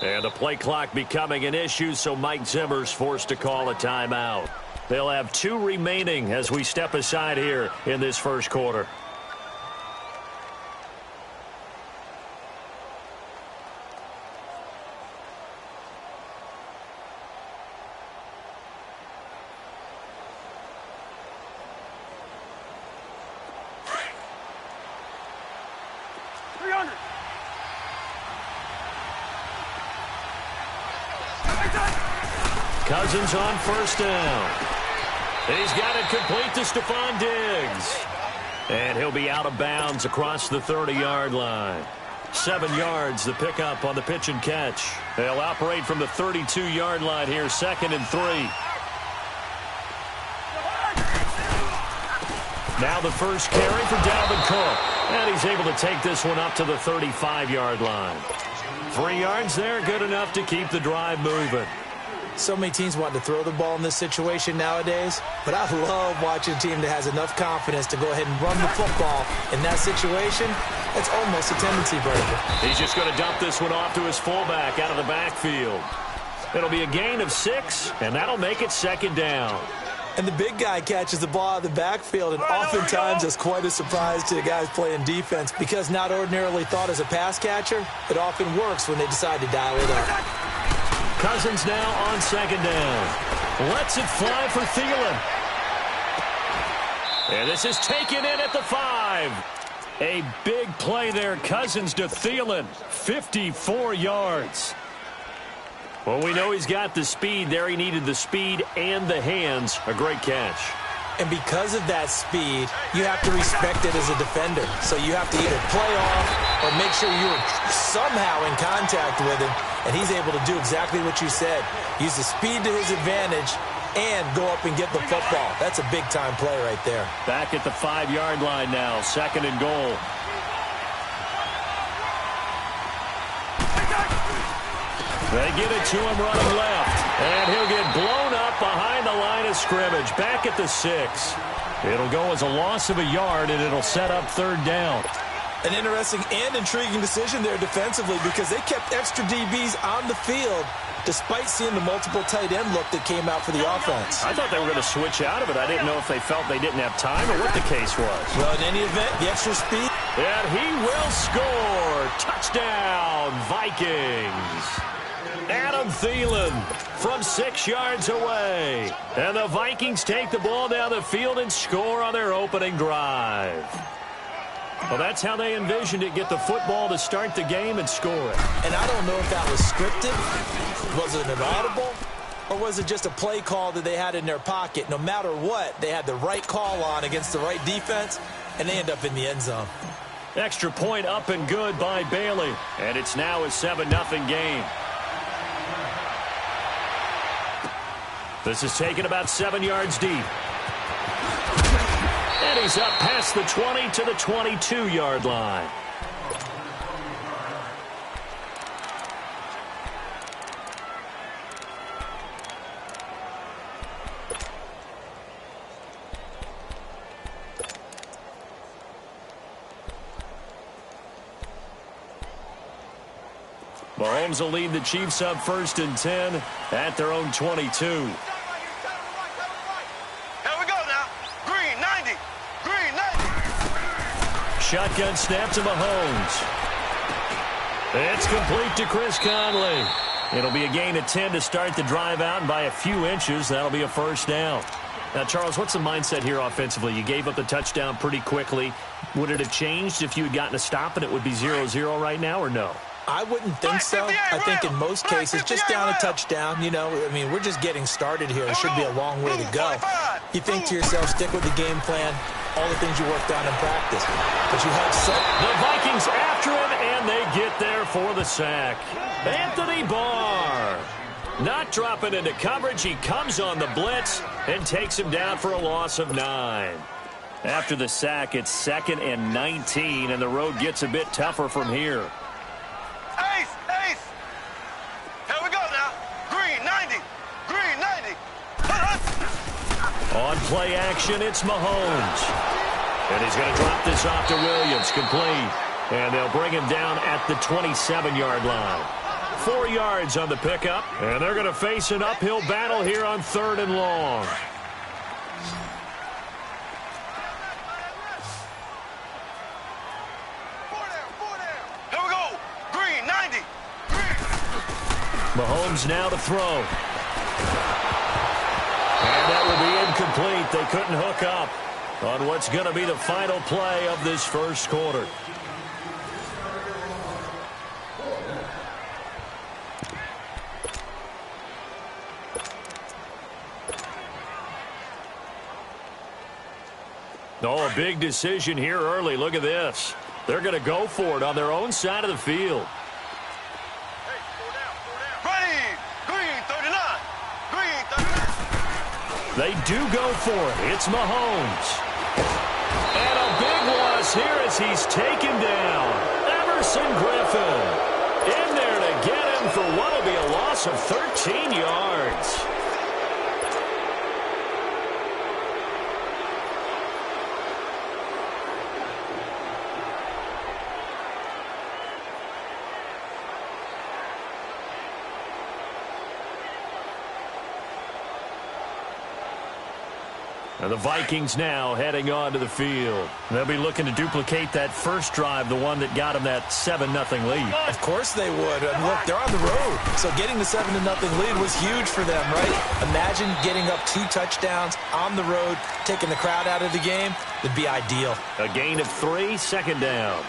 And the play clock becoming an issue, so Mike Zimmer's forced to call a timeout. They'll have 2 remaining as we step aside here in this first quarter. Cousins on first down. He's got it complete to Stephon Diggs. And he'll be out of bounds across the 30-yard line. 7 yards, the pickup on the pitch and catch. They'll operate from the 32-yard line here, 2nd and 3. Now the first carry for Dalvin Cook. And he's able to take this one up to the 35-yard line. 3 yards there, good enough to keep the drive moving. So many teams want to throw the ball in this situation nowadays, but I love watching a team that has enough confidence to go ahead and run the football. In that situation, it's almost a tendency breaker. He's just going to dump this one off to his fullback out of the backfield. It'll be a gain of 6, and that'll make it 2nd down. And the big guy catches the ball out of the backfield, and oftentimes it's quite a surprise to the guys playing defense because not ordinarily thought as a pass catcher, it often works when they decide to dial it up. Cousins now on 2nd down. Lets it fly for Thielen. And this is taken in at the 5. A big play there. Cousins to Thielen. 54 yards. Well, we know he's got the speed there. He needed the speed and the hands. A great catch. And because of that speed, you have to respect it as a defender. So you have to either play off or make sure you're somehow in contact with him. And he's able to do exactly what you said. Use the speed to his advantage and go up and get the football. That's a big-time play right there. Back at the 5-yard line now, 2nd and goal. They get it to him running left. And he'll get blown up behind the line of scrimmage. Back at the 6. It'll go as a loss of a yard, and it'll set up 3rd down. An interesting and intriguing decision there defensively because they kept extra DBs on the field despite seeing the multiple tight end look that came out for the offense. I thought they were going to switch out of it. I didn't know if they felt they didn't have time or what the case was. Well, in any event, the extra speed. And he will score. Touchdown, Vikings. Adam Thielen from 6 yards away. And the Vikings take the ball down the field and score on their opening drive. Well, that's how they envisioned it. Get the football to start the game and score it. And I don't know if that was scripted. Was it an audible? Or was it just a play call that they had in their pocket? No matter what, they had the right call on against the right defense, and they end up in the end zone. Extra point up and good by Bailey. And it's now a 7-0 game. This is taken about 7 yards deep. And he's up past the 20 to the 22-yard line. Mahomes will lead the Chiefs up 1st and 10 at their own 22. Shotgun snap to Mahomes. It's complete to Chris Conley. It'll be a gain of 10 to start the drive out, and by a few inches, that'll be a 1st down. Now, Charles, what's the mindset here offensively? You gave up the touchdown pretty quickly. Would it have changed if you had gotten a stop and it would be 0-0 right now, or no? I wouldn't think so. I think in most cases, just down a touchdown, you know, I mean, we're just getting started here. It should be a long way to go. You think to yourself, stick with the game plan, all the things you worked on in practice. But you have set. The Vikings after him, and they get there for the sack. Anthony Barr not dropping into coverage. He comes on the blitz and takes him down for a loss of 9. After the sack, it's 2nd and 19, and the road gets a bit tougher from here. Ace! Here we go now. Green 90. Green 90. On play action, it's Mahomes. And he's going to drop this off to Williams, complete. And they'll bring him down at the 27-yard line. 4 yards on the pickup, and they're going to face an uphill battle here on 3rd and long. Here we go. Green, 90. Mahomes now to throw. And that will be incomplete. They couldn't hook up on what's going to be the final play of this first quarter. Oh, a big decision here early. Look at this. They're going to go for it on their own side of the field. Hey, 4 down. Ready. Green, 39. Green, 39. They do go for it. It's Mahomes. And a big loss here as he's taken down. Everson Griffin in there to get him for what will be a loss of 13 yards. And the Vikings now heading onto the field. They'll be looking to duplicate that first drive, the one that got them that 7-0 lead. Of course they would. And look, they're on the road. So getting the 7-0 lead was huge for them, right? Imagine getting up 2 touchdowns on the road, taking the crowd out of the game. It'd be ideal. A gain of 3, 2nd down.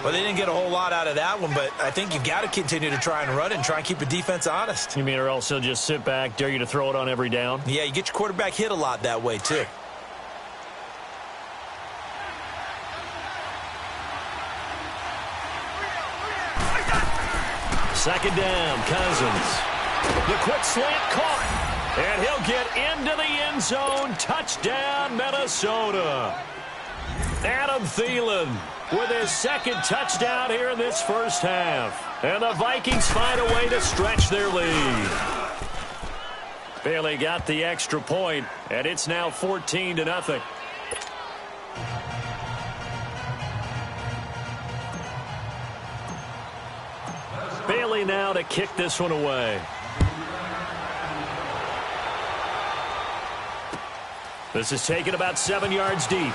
Well, they didn't get a whole lot out of that one, but I think you've got to continue to try and run it and try and keep the defense honest. You mean or else they'll just sit back, dare you to throw it on every down? Yeah, you get your quarterback hit a lot that way, too. Second down, Cousins. The quick slant caught, and he'll get into the end zone. Touchdown, Minnesota. Adam Thielen with his 2nd touchdown here in this first half. And the Vikings find a way to stretch their lead. Bailey got the extra point, and it's now 14-0. Bailey now to kick this one away. This is taken about 7 yards deep.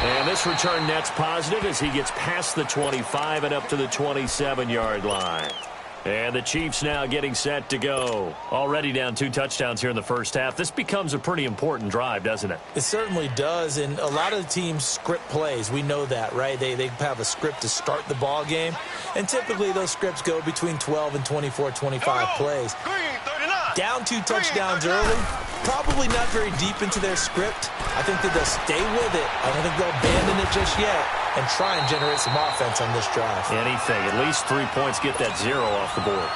And this return net's positive as he gets past the 25 and up to the 27-yard line. And the Chiefs now getting set to go. Already down 2 touchdowns here in the first half. This becomes a pretty important drive, doesn't it? It certainly does, and a lot of the teams script plays. We know that, right? They have a script to start the ball game, and typically those scripts go between 12 and 24, 25 plays. Down 2 touchdowns early, probably not very deep into their script. I think that they'll stay with it. I don't think they'll abandon it just yet and try and generate some offense on this drive. Anything. At least 3 points. Get that 0 off the board.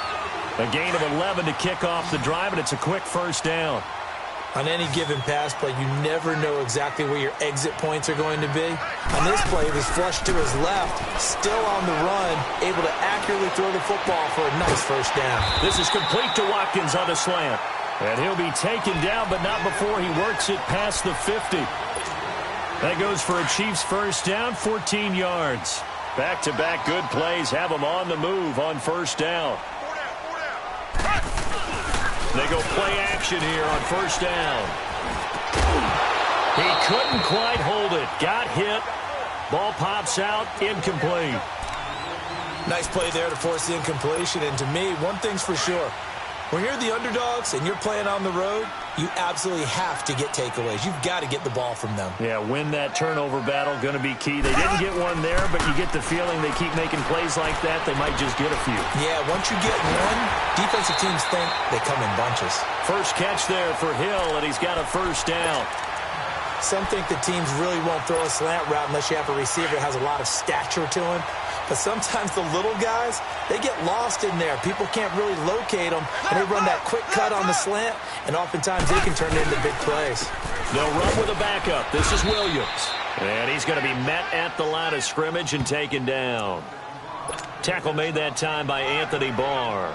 A gain of 11 to kick off the drive, and it's a quick first down. On any given pass play, you never know exactly where your exit points are going to be. On this play, it was flushed to his left, still on the run, able to accurately throw the football for a nice first down. This is complete to Watkins on the slant. And he'll be taken down, but not before he works it past the 50. That goes for a Chiefs first down, 14 yards. Back-to-back good plays have them on the move on first down. They go play action here on first down. He couldn't quite hold it. Got hit. Ball pops out, incomplete. Nice play there to force the incompletion. And to me, one thing's for sure. When you're the underdogs and you're playing on the road, you absolutely have to get takeaways. You've got to get the ball from them. Yeah, win that turnover battle, going to be key. They didn't get one there, but you get the feeling they keep making plays like that, they might just get a few. Yeah, once you get one, defensive teams think they come in bunches. First catch there for Hill, and he's got a first down. Some think the teams really won't throw a slant route unless you have a receiver that has a lot of stature to him. But sometimes the little guys, they get lost in there. People can't really locate them, and they run that quick cut on the slant, and oftentimes they can turn it into big plays. They'll run with a backup. This is Williams. And he's going to be met at the line of scrimmage and taken down. Tackle made that time by Anthony Barr.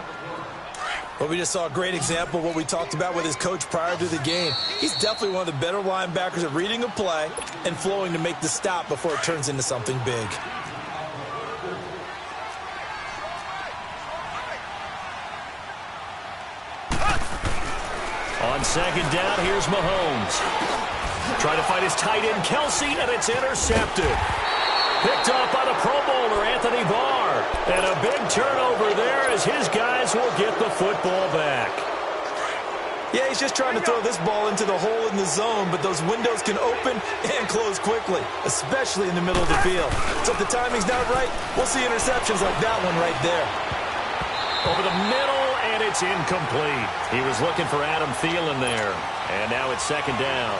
Well, we just saw a great example of what we talked about with his coach prior to the game. He's definitely one of the better linebackers at reading a play and flowing to make the stop before it turns into something big. On second down, here's Mahomes. Trying to find his tight end, Kelsey, and it's intercepted. Picked off by the Pro Bowler, Anthony Barr. And a big turnover there as his guys will get the football back. Yeah, he's just trying to throw this ball into the hole in the zone, but those windows can open and close quickly, especially in the middle of the field. So if the timing's not right, we'll see interceptions like that one right there. Over the middle, and it's incomplete. He was looking for Adam Thielen there, and now it's second down.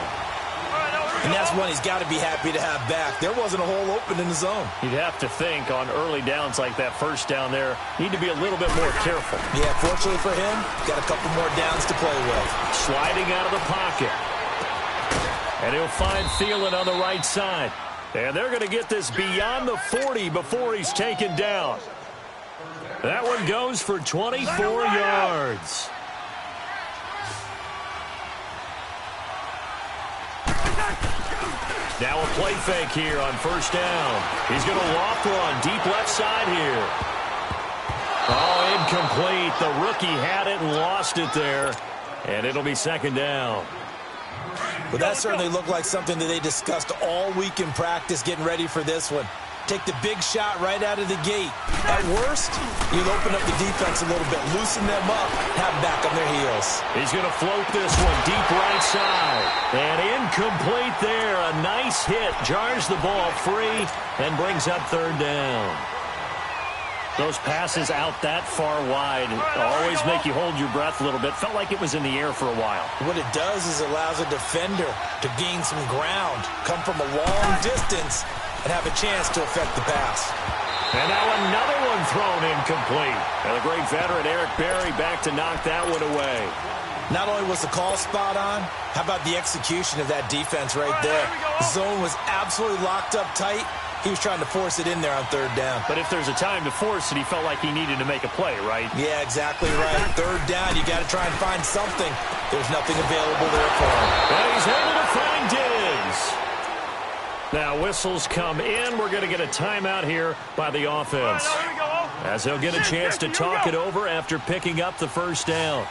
And that's one he's got to be happy to have back. There wasn't a hole open in the zone. You'd have to think on early downs like that first down there, need to be a little bit more careful. Yeah, fortunately for him, got a couple more downs to play with. Sliding out of the pocket. And he'll find Thielen on the right side. And they're going to get this beyond the 40 before he's taken down. That one goes for 24 yards. Now a play fake here on first down. He's going to loft one deep left side here. Oh, incomplete. The rookie had it and lost it there. And it'll be second down. Well, that certainly looked like something that they discussed all week in practice getting ready for this one. Take the big shot right out of the gate. At worst, you'll open up the defense a little bit, loosen them up, have them back on their heels. He's going to float this one deep right side. And incomplete there. A nice hit. Jars the ball free and brings up third down. Those passes out that far wide always make you hold your breath a little bit. Felt like it was in the air for a while. What it does is allows a defender to gain some ground, come from a long distance, and have a chance to affect the pass. And now another one thrown incomplete. And the great veteran Eric Berry back to knock that one away. Not only was the call spot on, how about the execution of that defense right there? The zone was absolutely locked up tight. He was trying to force it in there on third down. But if there's a time to force it, he felt like he needed to make a play, right? Yeah, exactly right. Third down, you got to try and find something. There's nothing available there for him. And he's able to find Diggs. Now whistles come in. We're going to get a timeout here by the offense. As they'll get a chance to talk it over after picking up the first down.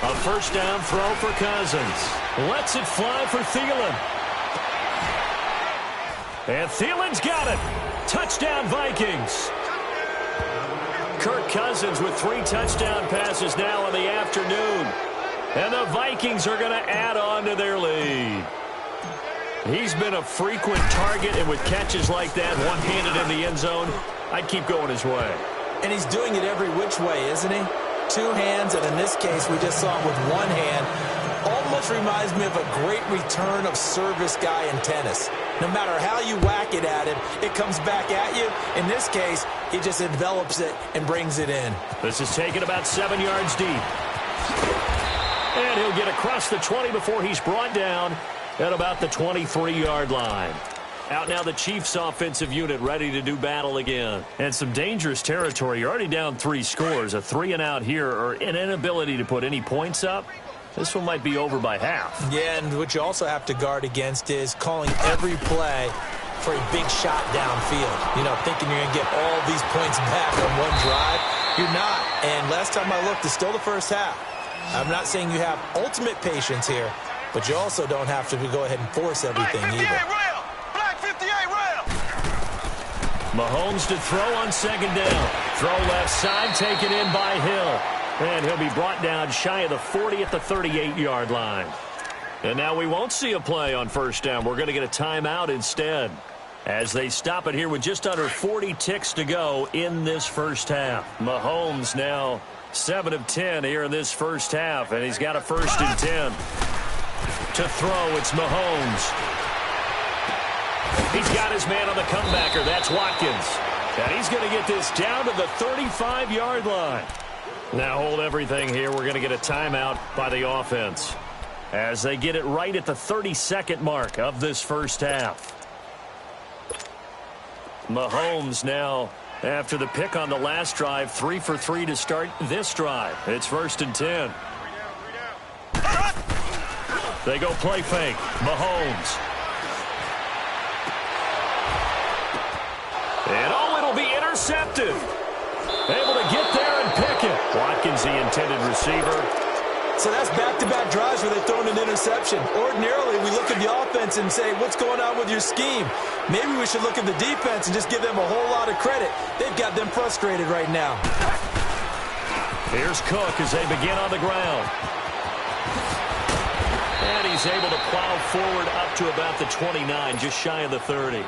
A first down throw for Cousins. Lets it fly for Thielen. And Thielen's got it. Touchdown Vikings. Kirk Cousins with 3 touchdown passes now in the afternoon. And the Vikings are going to add on to their lead. He's been a frequent target, and with catches like that, one-handed in the end zone, I'd keep going his way. And he's doing it every which way, isn't he? 2 hands, and in this case, we just saw him with 1 hand. Almost reminds me of a great return of service guy in tennis. No matter how you whack it at him, it comes back at you. In this case, he just envelops it and brings it in. This is taken about 7 yards deep. And he'll get across the 20 before he's brought down at about the 23-yard line. Out now the Chiefs offensive unit ready to do battle again. And some dangerous territory. You're already down 3 scores. A 3-and-out here or an inability to put any points up. This one might be over by half. Yeah, and what you also have to guard against is calling every play for a big shot downfield. You know, thinking you're going to get all these points back on one drive. You're not. And last time I looked, it's still the first half. I'm not saying you have ultimate patience here, but you also don't have to go ahead and force everything either. Black 58 rail. Mahomes to throw on second down. Throw left side, taken in by Hill. And he'll be brought down shy of the 40 at the 38-yard line. And now we won't see a play on first down. We're going to get a timeout instead as they stop it here with just under 40 ticks to go in this first half. Mahomes now 7 of 10 here in this first half, and he's got a 1st and 10. To throw, it's Mahomes. He's got his man on the comebacker. That's Watkins. And he's going to get this down to the 35-yard line. Now hold everything here. We're going to get a timeout by the offense as they get it right at the 32nd mark of this first half. Mahomes now, after the pick on the last drive, 3 for 3 to start this drive. It's 1st and 10. They go play fake. Mahomes. And oh, it'll be intercepted. Able to get there and pick it. Watkins, the intended receiver. So that's back-to-back drives where they've thrown an interception. Ordinarily, we look at the offense and say, what's going on with your scheme? Maybe we should look at the defense and just give them a whole lot of credit. They've got them frustrated right now. Here's Cook as they begin on the ground. And he's able to plow forward up to about the 29, just shy of the 30.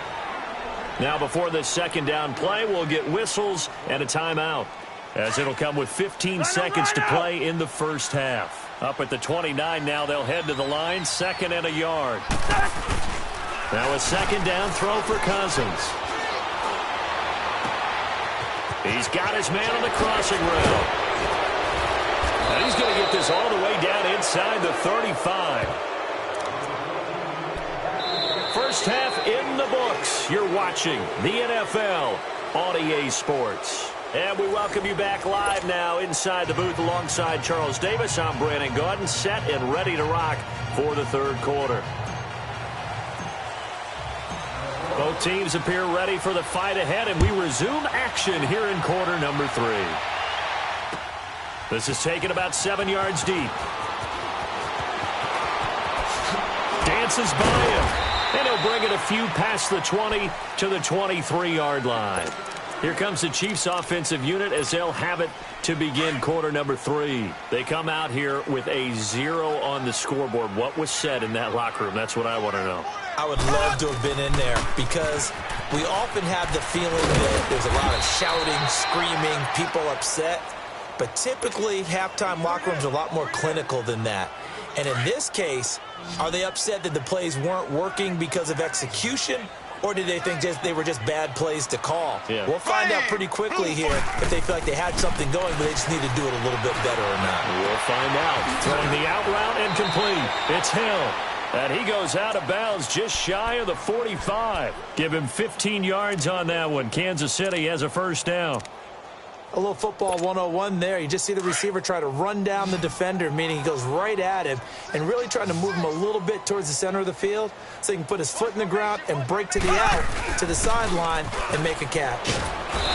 Now before this second down play, we'll get whistles and a timeout, as it'll come with 15 seconds to play in the first half. Up at the 29 now, they'll head to the line, 2nd and a yard. Now a second down throw for Cousins. He's got his man on the crossing route. And he's going to get this all the way down inside the 35. First half in the books. You're watching the NFL on EA Sports. And we welcome you back live now inside the booth alongside Charles Davis. I'm Brandon Gaudin, set and ready to rock for the third quarter. Both teams appear ready for the fight ahead, and we resume action here in quarter number 3. This is taken about 7 yards deep. Dances by him, and he'll bring it a few past the 20 to the 23-yard line. Here comes the Chiefs offensive unit as they'll have it to begin quarter number 3. They come out here with a 0 on the scoreboard. What was said in that locker room? That's what I want to know. I would love to have been in there because we often have the feeling that there's a lot of shouting, screaming, people upset. But typically, halftime locker rooms are a lot more clinical than that. And in this case, are they upset that the plays weren't working because of execution? Or did they think they were just bad plays to call? Yeah. We'll find out pretty quickly here if they feel like they had something going, but they just need to do it a little bit better or not. We'll find out. Throwing the out route and complete. It's Hill. And he goes out of bounds just shy of the 45. Give him 15 yards on that one. Kansas City has a first down. A little football 101 there. You just see the receiver try to run down the defender, meaning he goes right at him and really trying to move him a little bit towards the center of the field so he can put his foot in the ground and break to the out, to the sideline, and make a catch.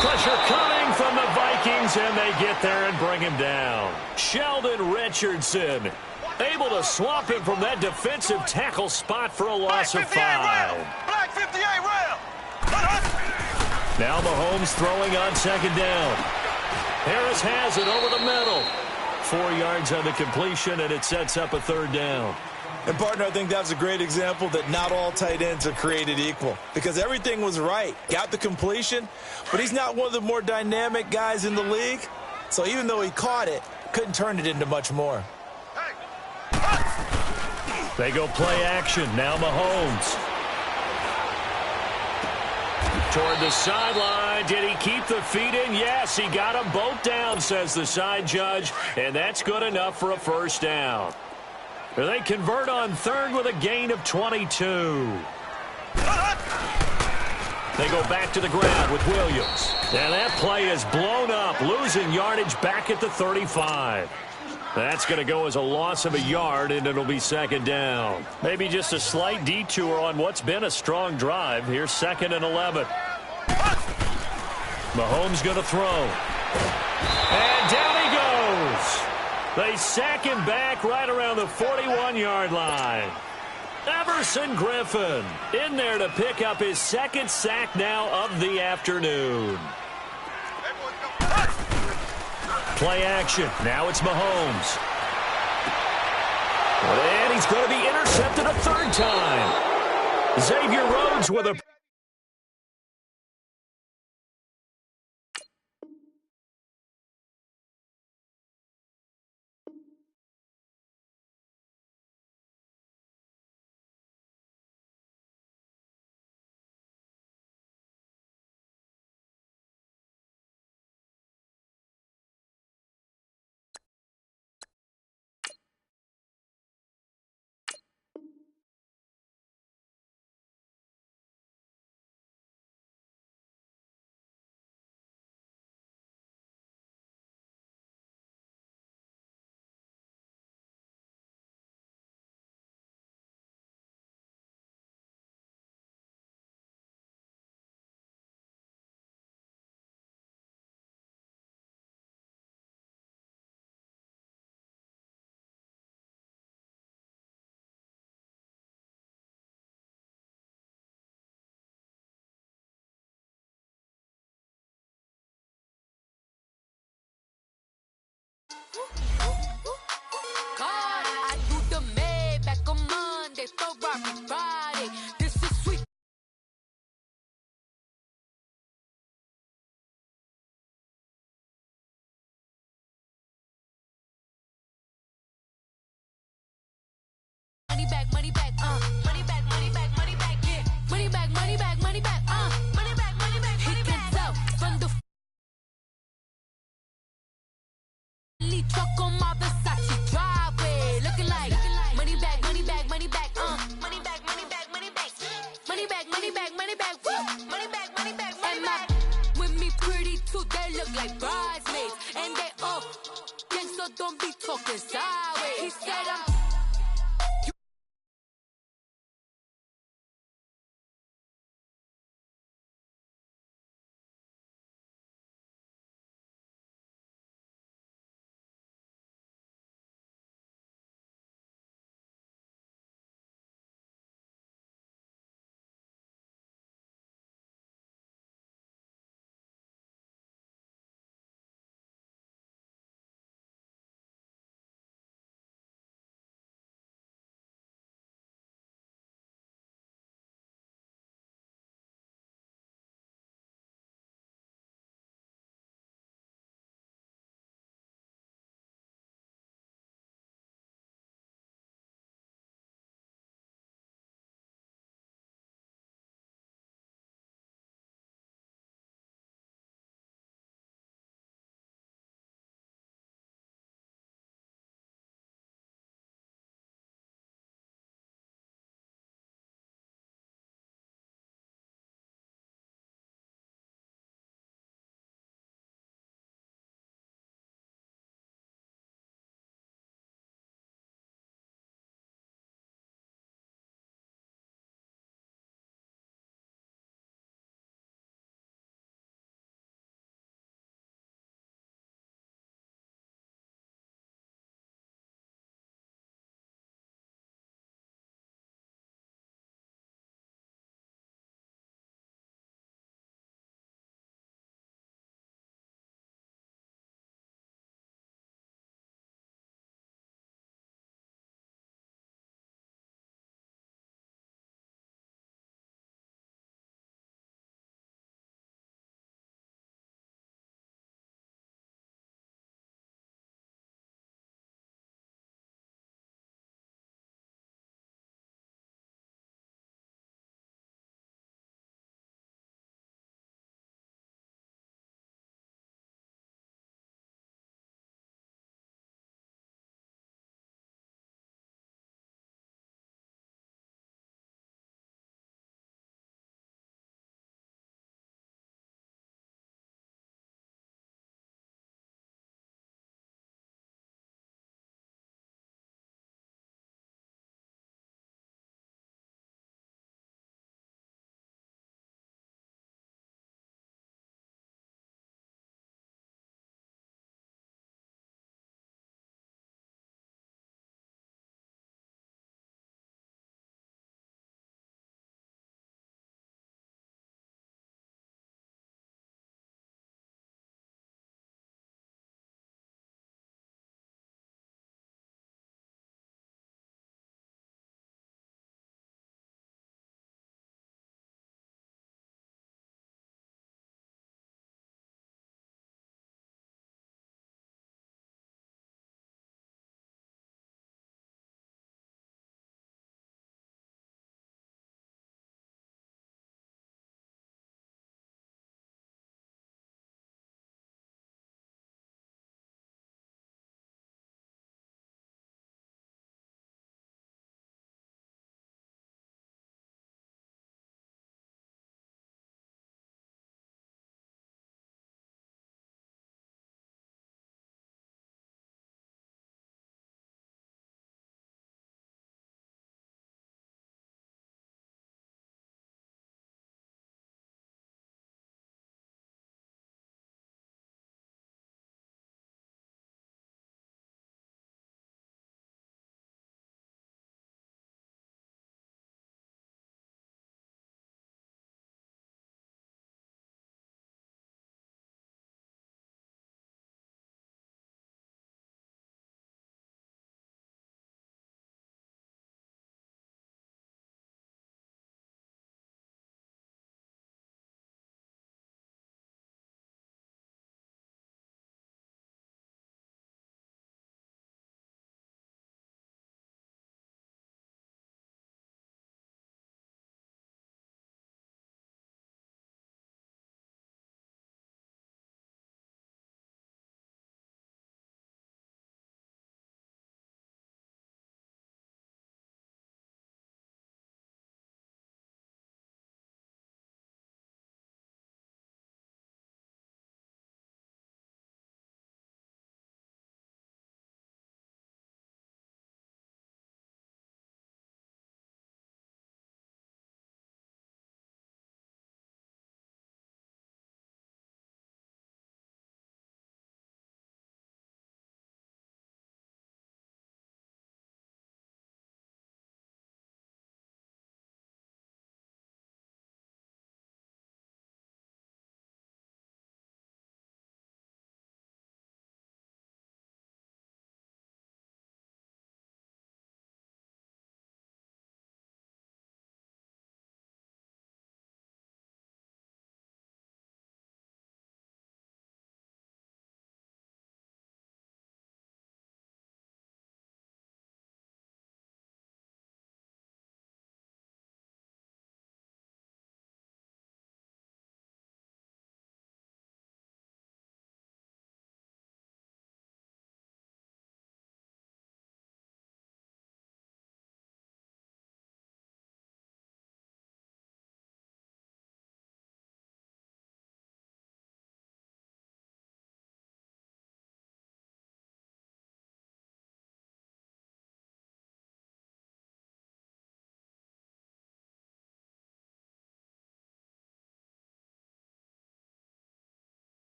Pressure coming from the Vikings, and they get there and bring him down. Sheldon Richardson able to swamp him from that defensive tackle spot for a loss of 5. Black 58 rail. Now Mahomes throwing on second down. Harris has it over the middle. 4 yards on the completion, and it sets up a third down. And, partner, I think that's a great example that not all tight ends are created equal because everything was right. Got the completion, but he's not one of the more dynamic guys in the league. So even though he caught it, couldn't turn it into much more. They go play action. Now Mahomes. Toward the sideline. Did he keep the feet in? Yes, he got them both down, says the side judge, and that's good enough for a first down. They convert on third with a gain of 22. They go back to the ground with Williams. And that play is blown up, losing yardage back at the 35. That's going to go as a loss of a yard, and it'll be second down. Maybe just a slight detour on what's been a strong drive. Here's 2nd and 11. Mahomes going to throw. And down he goes. They sack him back right around the 41-yard line. Everson Griffin in there to pick up his 2nd sack now of the afternoon. Play action. Now it's Mahomes. And he's going to be intercepted a third time. Xavier Rhodes with a I do the Maybach on Monday, Ferrari Friday. This is sweet. Money back, money back, money back, money back, money back, yeah. Money back, money back, money back, money back, money back, money back. He can tell from the truck on my Versace driveway, looking like money back, money back, money back, money back, money back, money back, money back, money back, money back, woo, money back, money back, money back. With me pretty too, they look like bridesmaids, and they all gang, so don't be talking.